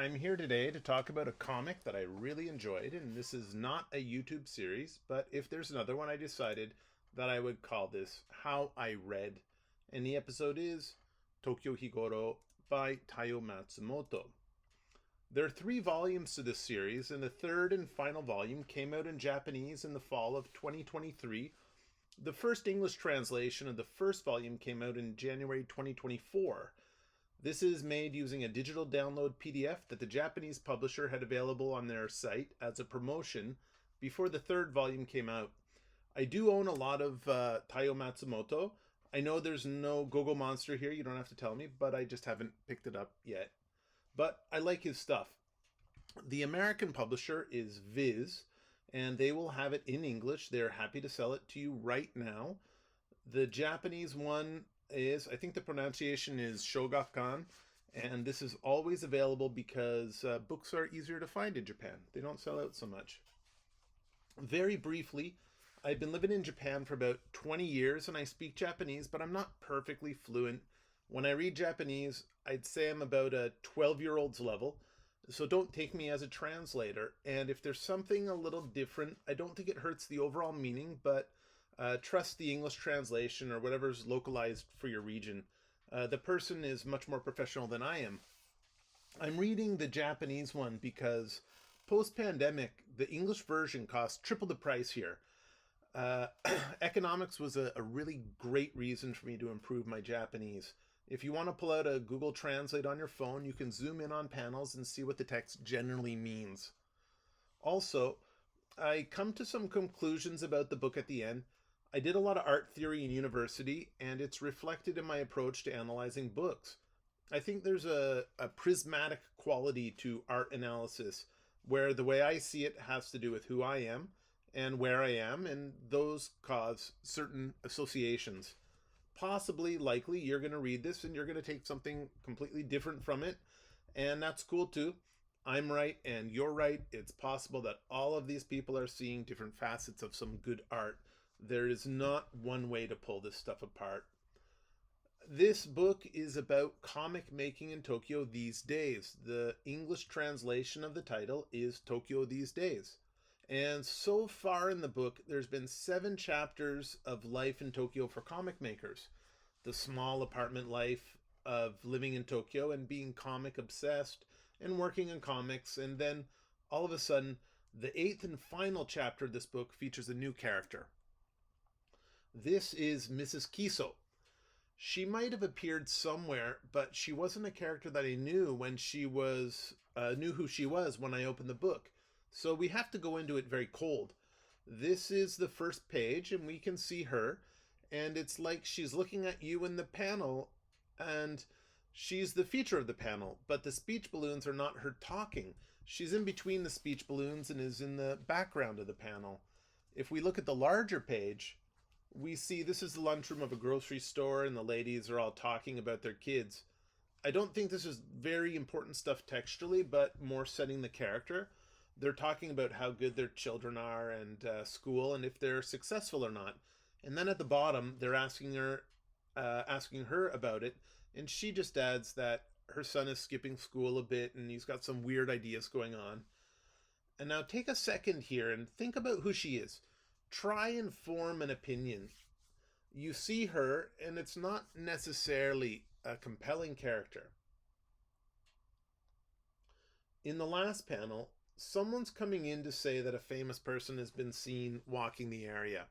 I'm here today to talk about a comic that I really enjoyed, and this is not a YouTube series, but if there's another one, I decided that I would call this How I Read, and the episode is Tokyo Higoro by Taiyo Matsumoto. There are 3 volumes to this series, and the third and final volume came out in Japanese in the fall of 2023. The first English translation of the first volume came out in January 2024. This is made using a digital download PDF that the Japanese publisher had available on their site as a promotion before the third volume came out. I do own a lot of Taiyo Matsumoto. I know there's no Go-Go Monster here, you don't have to tell me, but I just haven't picked it up yet. But I like his stuff. The American publisher is Viz, and they will have it in English. They're happy to sell it to you right now. The Japanese one is, I think the pronunciation is Shogakukan, and this is always available because books are easier to find in Japan. They don't sell out so much. Very briefly, I've been living in Japan for about 20 years and I speak Japanese, but I'm not perfectly fluent. When I read Japanese, I'd say I'm about a 12-year-old's level, so don't take me as a translator. And if there's something a little different, I don't think it hurts the overall meaning, but trust the English translation or whatever's localized for your region. The person is much more professional than I am. I'm reading the Japanese one because post-pandemic, the English version costs triple the price here. Economics was a really great reason for me to improve my Japanese. If you want to pull out a Google Translate on your phone, you can zoom in on panels and see what the text generally means. Also, I come to some conclusions about the book at the end. I did a lot of art theory in university, and it's reflected in my approach to analyzing books. I think there's a prismatic quality to art analysis, where the way I see it has to do with who I am and where I am, and those cause certain associations. Possibly, likely, you're going to read this and you're going to take something completely different from it, and that's cool too. I'm right and you're right. It's possible that all of these people are seeing different facets of some good art. There is not one way to pull this stuff apart. This book is about comic making in Tokyo these days. The English translation of the title is Tokyo These Days. And so far in the book, there's been 7 chapters of life in Tokyo for comic makers. The small apartment life of living in Tokyo and being comic obsessed and working on comics. And then all of a sudden, the 8th and final chapter of this book features a new character. This is Mrs. Kiso. She might have appeared somewhere, but she wasn't a character that I knew when knew who she was when I opened the book. So we have to go into it very cold. This is the first page, and we can see her, and it's like she's looking at you in the panel, and she's the feature of the panel, but the speech balloons are not her talking. She's in between the speech balloons and is in the background of the panel. If we look at the larger page, we see this is the lunchroom of a grocery store and the ladies are all talking about their kids. I don't think this is very important stuff textually, but more setting the character. They're talking about how good their children are and school and if they're successful or not. And then at the bottom, they're asking her about it. And she just adds that her son is skipping school a bit and he's got some weird ideas going on. And now take a second here and think about who she is. Try and form an opinion. You see her, and it's not necessarily a compelling character. In the last panel, someone's coming in to say that a famous person has been seen walking the area.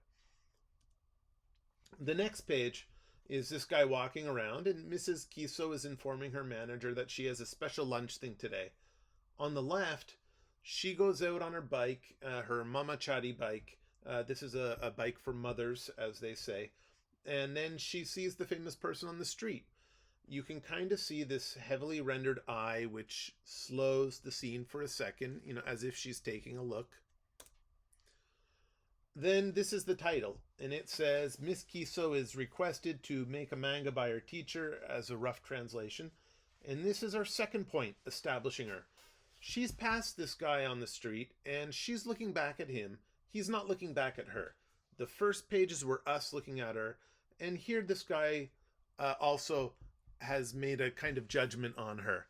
The next page is this guy walking around, and Mrs. Kiso is informing her manager that she has a special lunch thing today. On the left, she goes out on her bike, her mamachari bike. This is a bike for mothers, as they say. And then she sees the famous person on the street. You can kind of see this heavily rendered eye, which slows the scene for a second, as if she's taking a look. Then this is the title, and it says, Miss Kiso is requested to make a manga by her teacher as a rough translation. And this is our second point, establishing her. She's past this guy on the street, and she's looking back at him. He's not looking back at her. The first pages were us looking at her, and here this guy also has made a kind of judgment on her.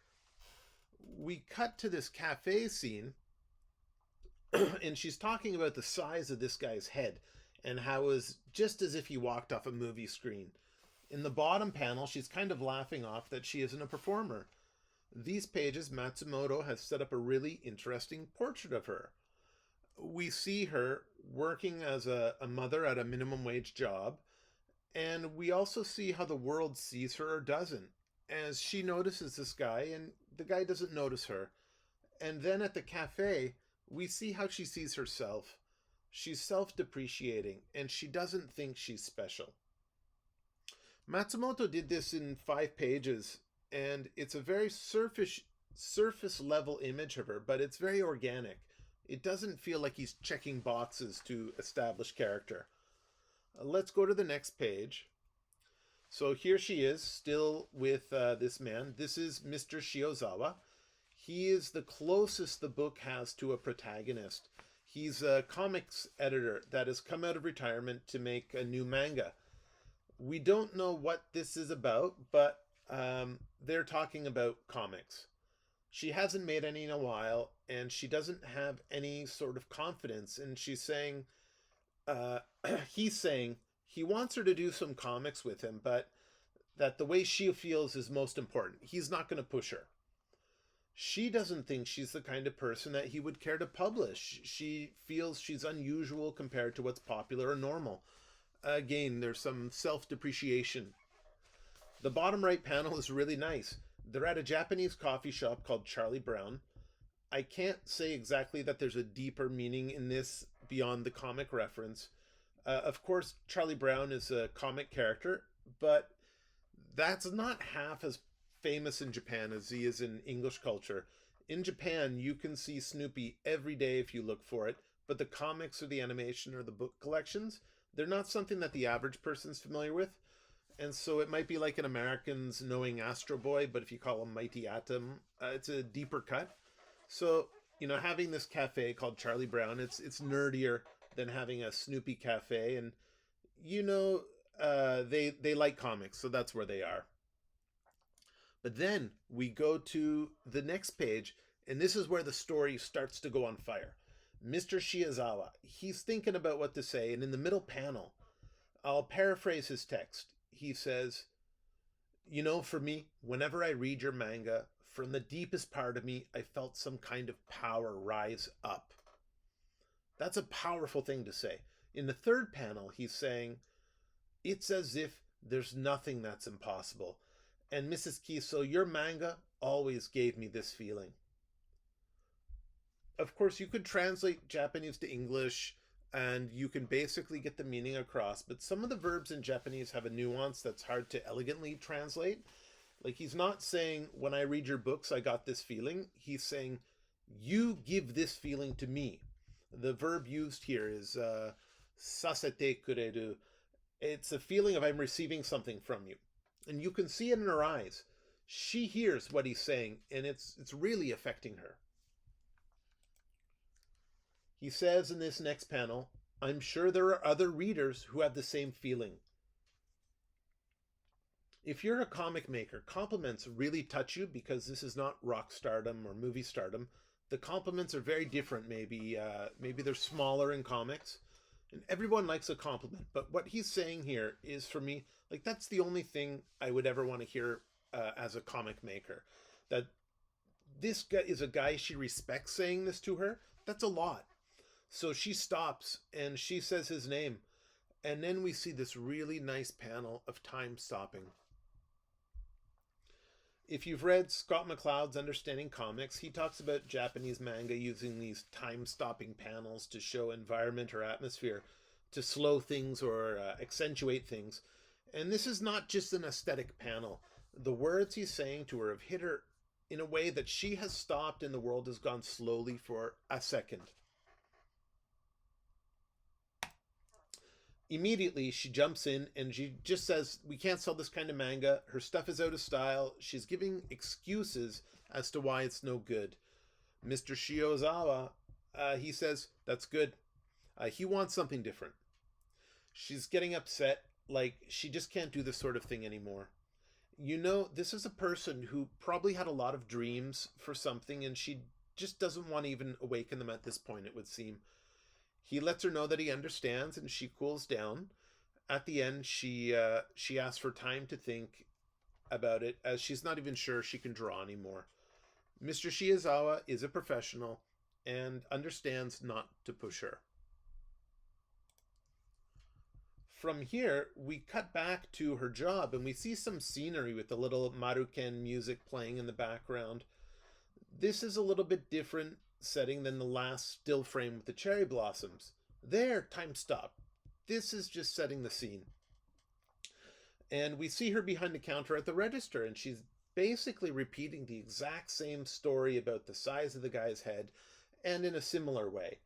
We cut to this cafe scene, and she's talking about the size of this guy's head and how it was just as if he walked off a movie screen. In the bottom panel, she's kind of laughing off that she isn't a performer. These pages, Matsumoto has set up a really interesting portrait of her. We see her working as a mother at a minimum wage job, and we also see how the world sees her or doesn't, as she notices this guy and the guy doesn't notice her. And then at the cafe, we see how she sees herself. She's self depreciating and she doesn't think she's special. Matsumoto did this in 5 pages, and it's a very surface level image of her, but it's very organic. It doesn't feel like he's checking boxes to establish character. Let's go to the next page. So here she is, still with this man. This is Mr. Shiozawa. He is the closest the book has to a protagonist. He's a comics editor that has come out of retirement to make a new manga. We don't know what this is about, but they're talking about comics. She hasn't made any in a while, and she doesn't have any sort of confidence. And she's saying, he's saying he wants her to do some comics with him, but that the way she feels is most important. He's not going to push her. She doesn't think she's the kind of person that he would care to publish. She feels she's unusual compared to what's popular or normal. Again, there's some self-depreciation. The bottom right panel is really nice. They're at a Japanese coffee shop called Charlie Brown. I can't say exactly that there's a deeper meaning in this beyond the comic reference. Of course, Charlie Brown is a comic character, but that's not half as famous in Japan as he is in English culture. In Japan, you can see Snoopy every day if you look for it, but the comics or the animation or the book collections, they're not something that the average person's familiar with. And so it might be like an American's knowing Astro Boy, but if you call him Mighty Atom, it's a deeper cut. So, having this cafe called Charlie Brown, it's nerdier than having a Snoopy cafe. And, they like comics, so that's where they are. But then we go to the next page, and this is where the story starts to go on fire. Mr. Shiozawa, he's thinking about what to say, and in the middle panel, I'll paraphrase his text. He says, for me, whenever I read your manga, from the deepest part of me, I felt some kind of power rise up. That's a powerful thing to say. In the third panel, he's saying, it's as if there's nothing that's impossible. And Mrs. Kiso, your manga always gave me this feeling. Of course, you could translate Japanese to English, and you can basically get the meaning across, but some of the verbs in Japanese have a nuance that's hard to elegantly translate. Like, he's not saying, when I read your books, I got this feeling. He's saying, you give this feeling to me. The verb used here is sasete kureru. It's a feeling of I'm receiving something from you. And you can see it in her eyes. She hears what he's saying, and it's really affecting her. He says in this next panel, I'm sure there are other readers who have the same feeling. If you're a comic maker, compliments really touch you because this is not rock stardom or movie stardom. The compliments are very different, maybe they're smaller in comics. And everyone likes a compliment. But what he's saying here is, for me, like, that's the only thing I would ever want to hear as a comic maker. That this guy is a guy she respects saying this to her. That's a lot. So she stops and she says his name. And then we see this really nice panel of time stopping. If you've read Scott McCloud's Understanding Comics, he talks about Japanese manga using these time-stopping panels to show environment or atmosphere, to slow things or accentuate things. And this is not just an aesthetic panel. The words he's saying to her have hit her in a way that she has stopped and the world has gone slowly for a second. Immediately, she jumps in and she just says, we can't sell this kind of manga. Her stuff is out of style. She's giving excuses as to why it's no good. Mr. Shiozawa, he says, that's good. He wants something different. She's getting upset, like she just can't do this sort of thing anymore. This is a person who probably had a lot of dreams for something, and she just doesn't want to even awaken them at this point, it would seem. He lets her know that he understands, and she cools down. At the end, she asks for time to think about it, as she's not even sure she can draw anymore. Mr. Shiezawa is a professional and understands not to push her. From here, we cut back to her job and we see some scenery with a little Maruken music playing in the background. This is a little bit different setting than the last still frame with the cherry blossoms. There, time stop. This is just setting the scene. And we see her behind the counter at the register, and she's basically repeating the exact same story about the size of the guy's head, and in a similar way.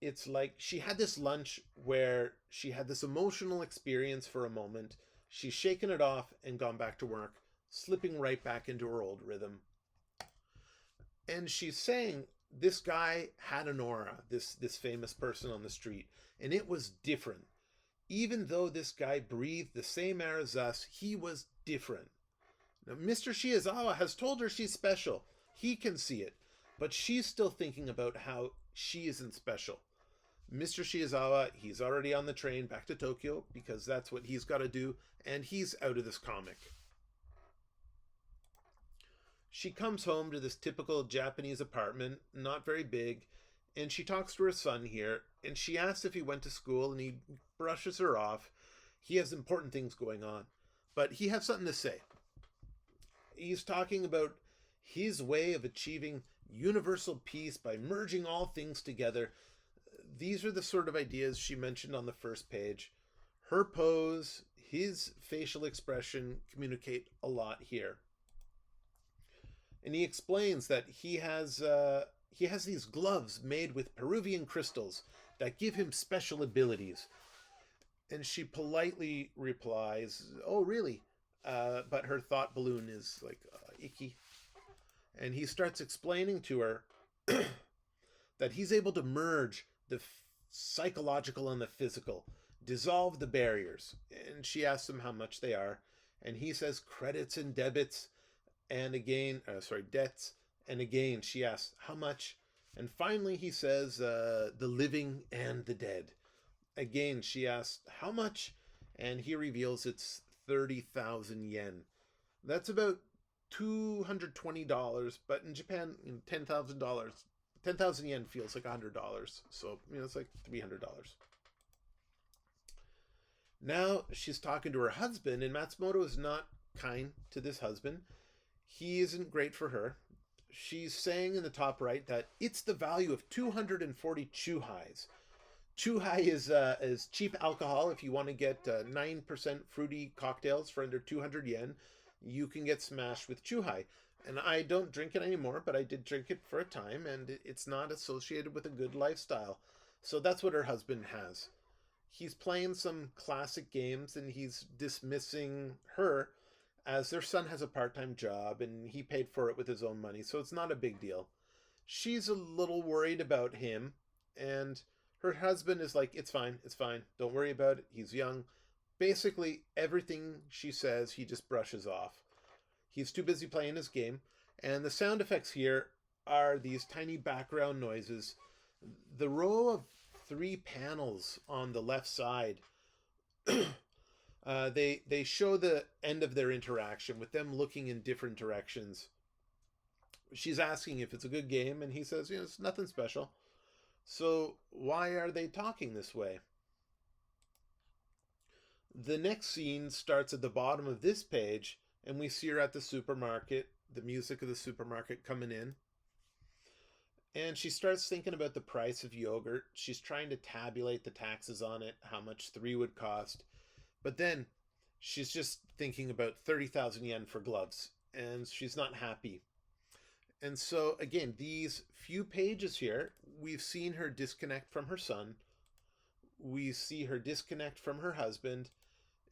It's like she had this lunch where she had this emotional experience for a moment. She's shaken it off and gone back to work, slipping right back into her old rhythm. And she's saying this guy had an aura, this famous person on the street, and it was different. Even though this guy breathed the same air as us, he was different. Now, Mr. Shiezawa has told her she's special. He can see it, but she's still thinking about how she isn't special. Mr. Shiezawa, he's already on the train back to Tokyo because that's what he's got to do, and he's out of this comic. She comes home to this typical Japanese apartment, not very big, and she talks to her son here, and she asks if he went to school, and he brushes her off. He has important things going on, but he has something to say. He's talking about his way of achieving universal peace by merging all things together. These are the sort of ideas she mentioned on the first page. Her pose, his facial expression communicate a lot here. And he explains that he has these gloves made with Peruvian crystals that give him special abilities. And she politely replies, "Oh, really?" But her thought balloon is like icky. And he starts explaining to her that he's able to merge the psychological and the physical, dissolve the barriers. And she asks him how much they are. And he says credits and debits. And again, debts. And again, she asks how much. And finally, he says the living and the dead. Again, she asks how much. And he reveals it's 30,000 yen. That's about $220, but in Japan, $10,000. 10,000 yen feels like $100. So, it's like $300. Now she's talking to her husband, and Matsumoto is not kind to this husband. He isn't great for her. She's saying in the top right that it's the value of 240 chuhais. Chuhai is cheap alcohol. If you want to get 9% fruity cocktails for under 200 yen, you can get smashed with chuhai. And I don't drink it anymore, but I did drink it for a time, and it's not associated with a good lifestyle. So that's what her husband has. He's playing some classic games, and he's dismissing her as their son has a part-time job, and he paid for it with his own money, so it's not a big deal. She's a little worried about him, and her husband is like, it's fine, don't worry about it, he's young. Basically, everything she says, he just brushes off. He's too busy playing his game, and the sound effects here are these tiny background noises. The row of 3 panels on the left side, they show the end of their interaction with them looking in different directions. She's asking if it's a good game, and he says, it's nothing special. So why are they talking this way? The next scene starts at the bottom of this page, and we see her at the supermarket, the music of the supermarket coming in. And she starts thinking about the price of yogurt. She's trying to tabulate the taxes on it, how much 3 would cost. But then she's just thinking about 30,000 yen for gloves, and she's not happy. And so, again, these few pages here, we've seen her disconnect from her son. We see her disconnect from her husband,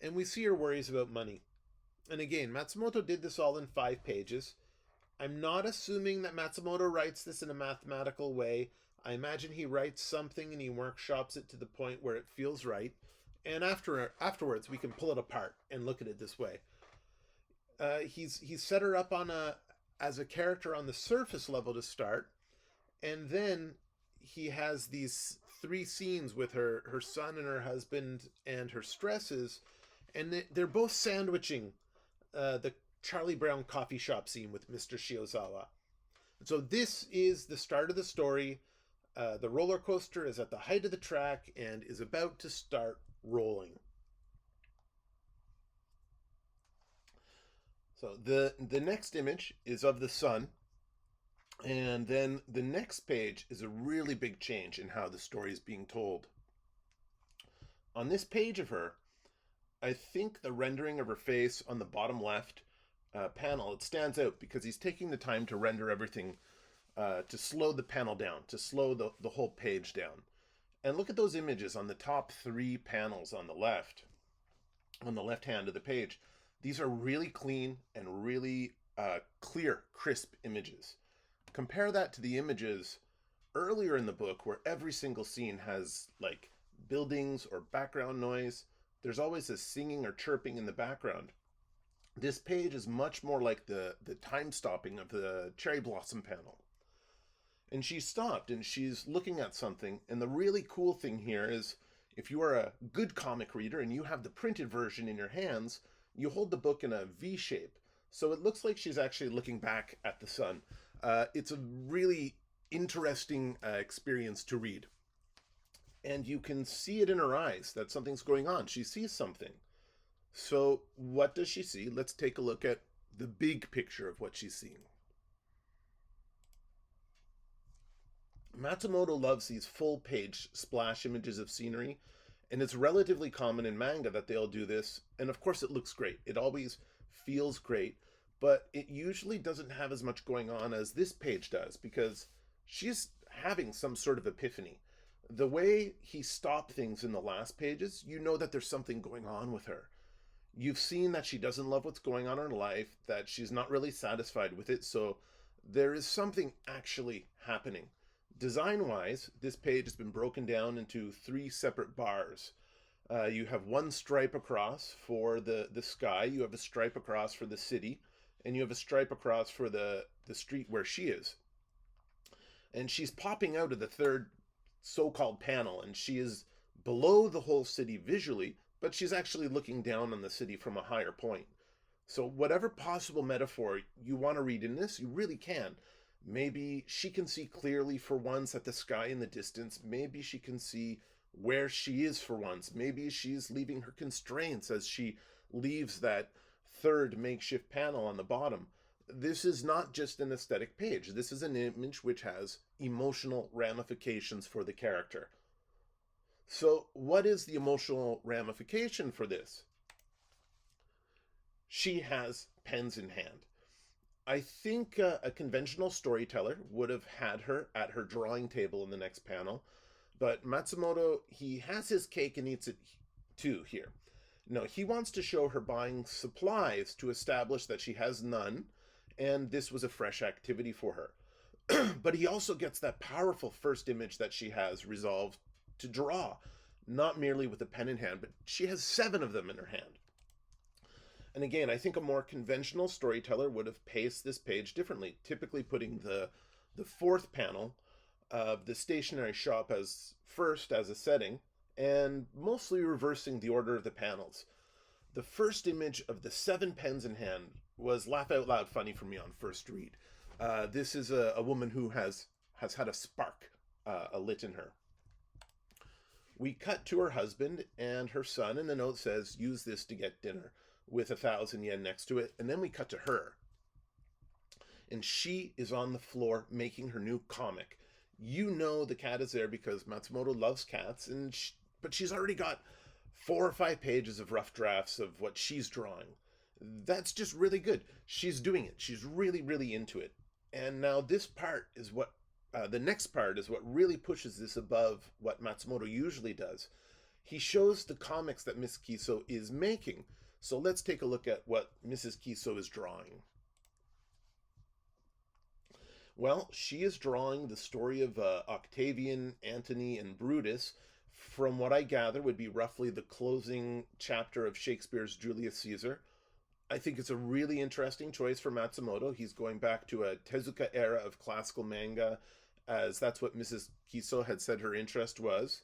and we see her worries about money. And again, Matsumoto did this all in 5 pages. I'm not assuming that Matsumoto writes this in a mathematical way. I imagine he writes something and he workshops it to the point where it feels right. And afterwards, we can pull it apart and look at it this way. He's set her up on a as a character on the surface level to start, and then he has these three scenes with her son and her husband and her stresses, and they're both sandwiching the Charlie Brown coffee shop scene with Mr. Shiozawa. So this is the start of the story. The roller coaster is at the height of the track and is about to start rolling. So the next image is of the sun, and then the next page is a really big change in how the story is being told. On this page of her, I think the rendering of her face on the bottom left panel, it stands out because he's taking the time to render everything, to slow the panel down, to slow the whole page down. And look at those images on the top three panels on the left hand of the page. These are really clean and really clear, crisp images. Compare that to the images earlier in the book where every single scene has like buildings or background noise. There's always a singing or chirping in the background. This page is much more like the time stopping of the cherry blossom panel. And she's stopped and she's looking at something. And the really cool thing here is if you are a good comic reader and you have the printed version in your hands, you hold the book in a V shape. So it looks like she's actually looking back at the sun. It's a really interesting experience to read. And you can see it in her eyes that something's going on. She sees something. So what does she see? Let's take a look at the big picture of what she's seeing. Matsumoto loves these full page splash images of scenery, and it's relatively common in manga that they'll do this, and of course it looks great. It always feels great, but it usually doesn't have as much going on as this page does because she's having some sort of epiphany. The way he stopped things in the last pages, you know that there's something going on with her. You've seen that she doesn't love what's going on in her life, that she's not really satisfied with it, so there is something actually happening. Design-wise, this page has been broken down into three separate bars. You have one stripe across for the sky, you have a stripe across for the city, and you have a stripe across for the street where she is. And she's popping out of the third so-called panel, and she is below the whole city visually, but she's actually looking down on the city from a higher point. So whatever possible metaphor you want to read in this, you really can. Maybe she can see clearly for once at the sky in the distance. Maybe she can see where she is for once. Maybe she's leaving her constraints as she leaves that third makeshift panel on the bottom. This is not just an aesthetic page. This is an image which has emotional ramifications for the character. So what is the emotional ramification for this? She has pens in hand. I think a conventional storyteller would have had her at her drawing table in the next panel, but Matsumoto, he has his cake and eats it too here. No, he wants to show her buying supplies to establish that she has none, and this was a fresh activity for her. But he also gets that powerful first image that she has resolved to draw, not merely with a pen in hand, but she has 7 of them in her hand. And again, I think a more conventional storyteller would have paced this page differently, typically putting the fourth panel of the stationery shop as first as a setting, and mostly reversing the order of the panels. The first image of the 7 pens in hand was laugh out loud funny for me on first read. This is a woman who has had a spark lit in her. We cut to her husband and her son, and the note says, "Use this to get dinner," with 1,000 yen next to it. And then we cut to her. And she is on the floor making her new comic. You know the cat is there because Matsumoto loves cats, but she's already got 4 or 5 pages of rough drafts of what she's drawing. That's just really good. She's doing it. She's really, really into it. And now this part is what, the next part is what really pushes this above what Matsumoto usually does. He shows the comics that Miss Kiso is making. So let's take a look at what Mrs. Kiso is drawing. Well, she is drawing the story of Octavian, Antony, and Brutus from what I gather would be roughly the closing chapter of Shakespeare's Julius Caesar. I think it's a really interesting choice for Matsumoto. He's going back to a Tezuka era of classical manga, as that's what Mrs. Kiso had said her interest was.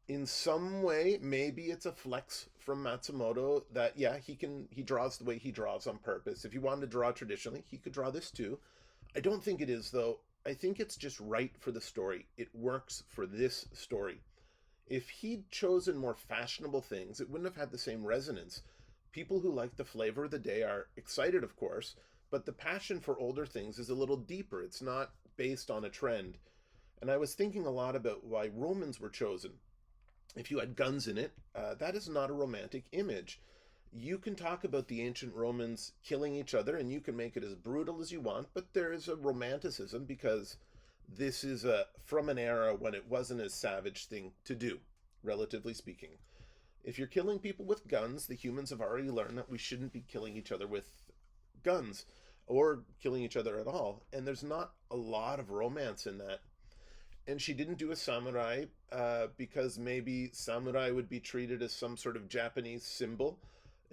In some way, maybe it's a flex from Matsumoto that, yeah, he draws the way he draws on purpose. If he wanted to draw traditionally, he could draw this too. I don't think it is, though. I think it's just right for the story. It works for this story. If he'd chosen more fashionable things, it wouldn't have had the same resonance. People who like the flavor of the day are excited, of course, but the passion for older things is a little deeper. It's not based on a trend. And I was thinking a lot about why Romans were chosen. If you had guns in it, that is not a romantic image. You can talk about the ancient Romans killing each other and you can make it as brutal as you want, but there is a romanticism because this is from an era when it wasn't a savage thing to do, relatively speaking. If you're killing people with guns, the humans have already learned that we shouldn't be killing each other with guns or killing each other at all. And there's not a lot of romance in that. And she didn't do a samurai because maybe samurai would be treated as some sort of Japanese symbol.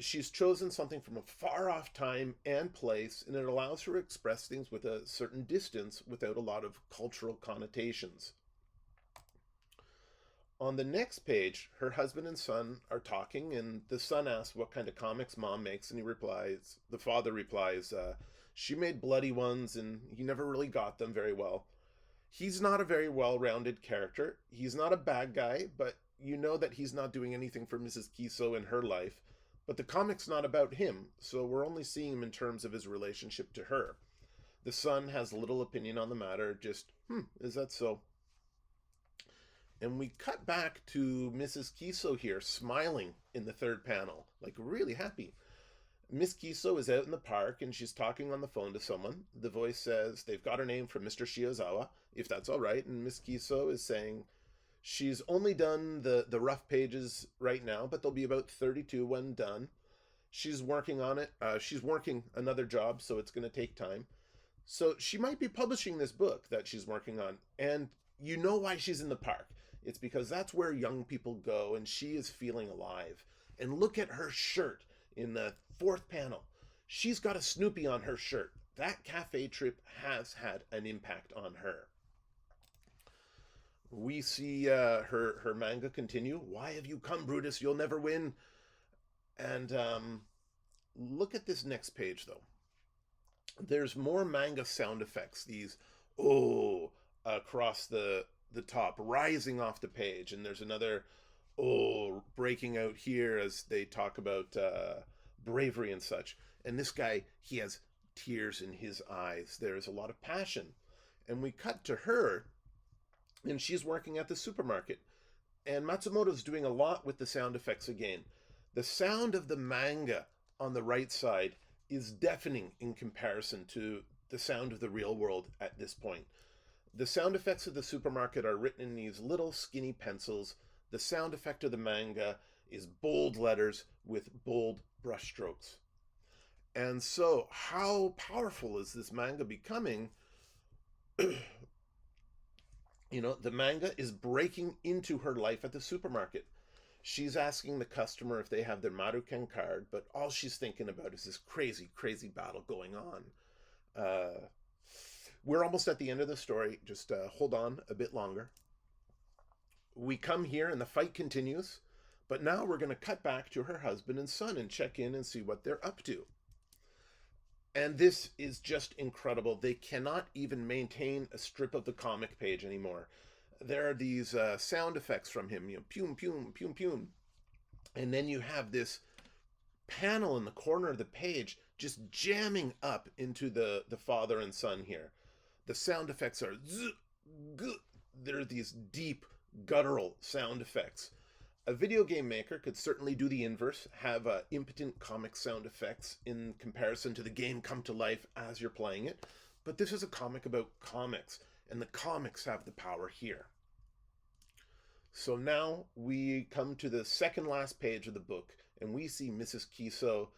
She's chosen something from a far off time and place, and it allows her to express things with a certain distance without a lot of cultural connotations. On the next page, her husband and son are talking, and the son asks what kind of comics mom makes, and the father replies, she made bloody ones, and he never really got them very well. He's not a very well-rounded character. He's not a bad guy, but you know that he's not doing anything for Mrs. Kiso in her life. But the comic's not about him, so we're only seeing him in terms of his relationship to her. The son has little opinion on the matter, just, is that so? And we cut back to Mrs. Kiso here, smiling in the third panel, like really happy. Miss Kiso is out in the park and she's talking on the phone to someone. The voice says they've got her name from Mr. Shiozawa, if that's all right. And Miss Kiso is saying she's only done the rough pages right now, but there'll be about 32 when done. She's working on it. She's working another job, so it's going to take time. So she might be publishing this book that she's working on. And you know why she's in the park. It's because that's where young people go, and she is feeling alive. And look at her shirt in the fourth panel. She's got a Snoopy on her shirt. That cafe trip has had an impact on her. We see her manga continue. Why have you come, Brutus? You'll never win. And look at this next page, though. There's more manga sound effects. These, across the top, rising off the page. And there's another, breaking out here as they talk about bravery and such. And this guy, he has tears in his eyes. There's a lot of passion. And we cut to her, and she's working at the supermarket. And Matsumoto's doing a lot with the sound effects again. The sound of the manga on the right side is deafening in comparison to the sound of the real world at this point. The sound effects of the supermarket are written in these little skinny pencils. The sound effect of the manga is bold letters with bold brushstrokes. And so, how powerful is this manga becoming? The manga is breaking into her life at the supermarket. She's asking the customer if they have their Maruken card, but all she's thinking about is this crazy, crazy battle going on. We're almost at the end of the story. Just hold on a bit longer. We come here and the fight continues, but now we're going to cut back to her husband and son and check in and see what they're up to. And this is just incredible. They cannot even maintain a strip of the comic page anymore. There are these sound effects from him, pum, pum, pum, pum. And then you have this panel in the corner of the page just jamming up into the father and son here. The sound effects are they're these deep, guttural sound effects. A video game maker could certainly do the inverse, have impotent comic sound effects in comparison to the game come to life as you're playing it. But this is a comic about comics, and the comics have the power here. So now we come to the second last page of the book, and we see Mrs. Kiso.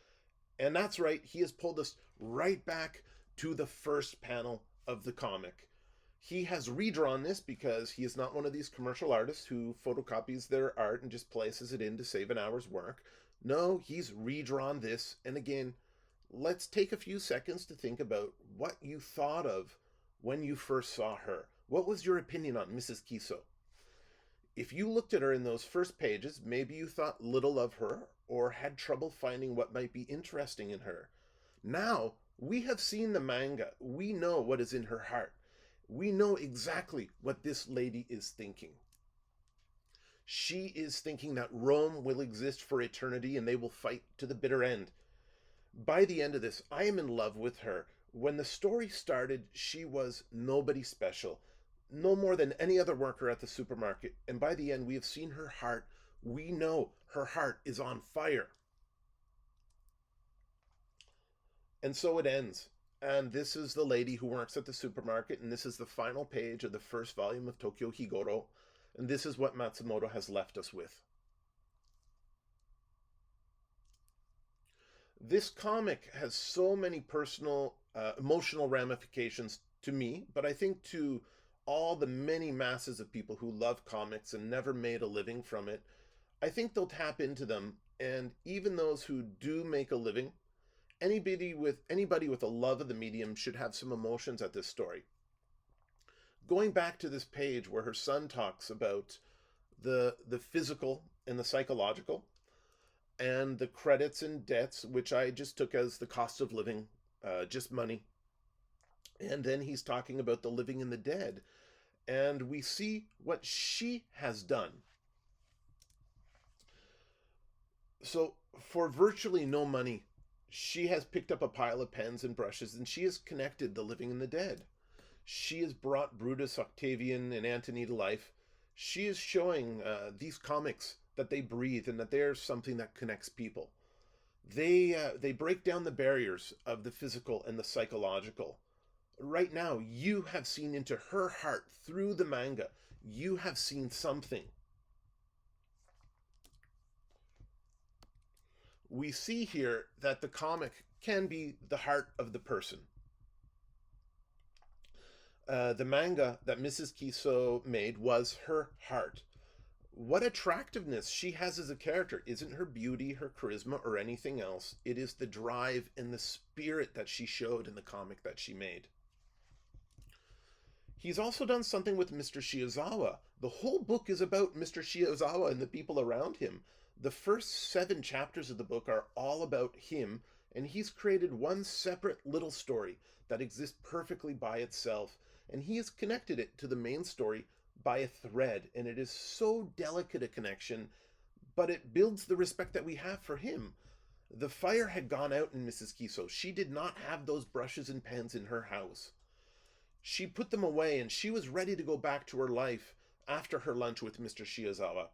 And that's right, he has pulled us right back to the first panel of the comic. He has redrawn this because he is not one of these commercial artists who photocopies their art and just places it in to save an hour's work. No, he's redrawn this. And again, let's take a few seconds to think about what you thought of when you first saw her. What was your opinion on Mrs. Kiso? If you looked at her in those first pages, maybe you thought little of her or had trouble finding what might be interesting in her. Now, we have seen the manga. We know what is in her heart. We know exactly what this lady is thinking. She is thinking that Rome will exist for eternity and they will fight to the bitter end. By the end of this, I am in love with her. When the story started, she was nobody special, no more than any other worker at the supermarket. And by the end, we have seen her heart. We know her heart is on fire. And so it ends. And this is the lady who works at the supermarket, and this is the final page of the first volume of Tokyo Higoro. And this is what Matsumoto has left us with. This comic has so many personal, emotional ramifications to me, but I think to all the many masses of people who love comics and never made a living from it, I think they'll tap into them. And even those who do make a living, anybody with a love of the medium should have some emotions at this story. Going back to this page where her son talks about the physical and the psychological, and the credits and debts, which I just took as the cost of living, just money. And then he's talking about the living and the dead. And we see what she has done. So, for virtually no money, she has picked up a pile of pens and brushes, and she has connected the living and the dead. She has brought Brutus, Octavian, and Antony to life. She is showing these comics that they breathe and that they are something that connects people. They break down the barriers of the physical and the psychological. Right now, you have seen into her heart through the manga. You have seen something. We see here that the comic can be the heart of the person. The manga that Mrs. Kiso made was her heart. What attractiveness she has as a character isn't her beauty, her charisma, or anything else. It is the drive and the spirit that she showed in the comic that she made. He's also done something with Mr. Shiozawa. The whole book is about Mr. Shiozawa and the people around him. The first 7 chapters of the book are all about him, and he's created one separate little story that exists perfectly by itself, and he has connected it to the main story by a thread, and it is so delicate a connection, but it builds the respect that we have for him. The fire had gone out in Mrs. Kiso. She did not have those brushes and pens in her house. She put them away, and she was ready to go back to her life after her lunch with Mr. Shiozawa.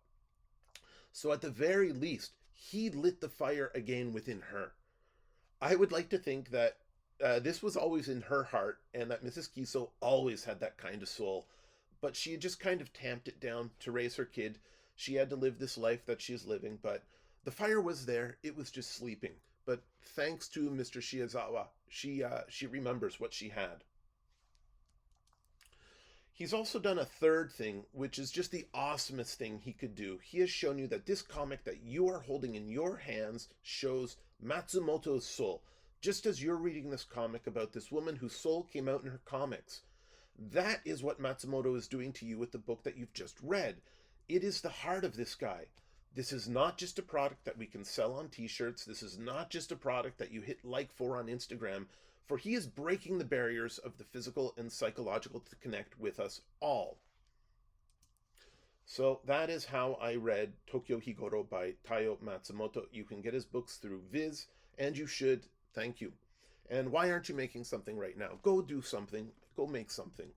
So at the very least, he lit the fire again within her. I would like to think that this was always in her heart, and that Mrs. Kiso always had that kind of soul. But she had just kind of tamped it down to raise her kid. She had to live this life that she is living, but the fire was there. It was just sleeping. But thanks to Mr. Shiozawa, she remembers what she had. He's also done a third thing, which is just the awesomest thing he could do. He has shown you that this comic that you are holding in your hands shows Matsumoto's soul. Just as you're reading this comic about this woman whose soul came out in her comics. That is what Matsumoto is doing to you with the book that you've just read. It is the heart of this guy. This is not just a product that we can sell on t-shirts. This is not just a product that you hit like for on Instagram. For he is breaking the barriers of the physical and psychological to connect with us all. So that is how I read Tokyo Higoro by Taiyo Matsumoto. You can get his books through Viz, and you should. Thank you. And why aren't you making something right now? Go do something. Go make something.